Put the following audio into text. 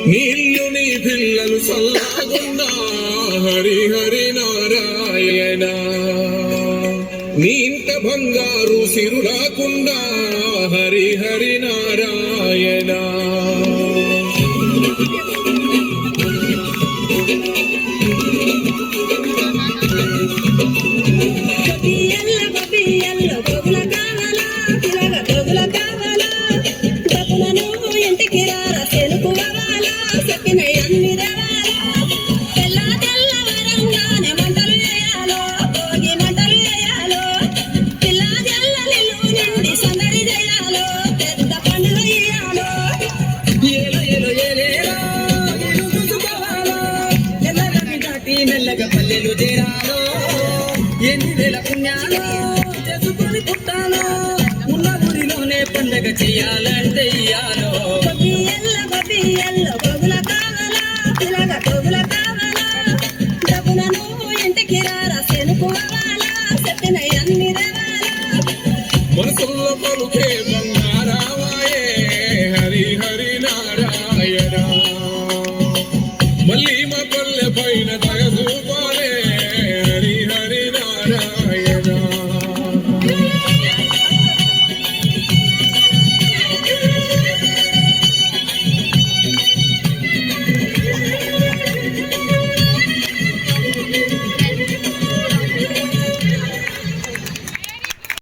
నీళ్ళు నీ పిల్లలు చల్లగుండా హరి హరి నారాయణ నీ ఇంట బంగారు సిరులాకుండా హరి హరి నారాయణ మెల్లగా పల్లెలు చేరాలో ఎన్ని వేల పుణ్యాలో చేసుకొని పుట్టాలో ఉన్న గుడిలోనే పండగ చెయ్యాలంటే ఇయ్యాలో మనసుల్లో పలుకే బంగారావాయే హరి హరి నారాయణ మళ్ళీ మా పల్లె పైన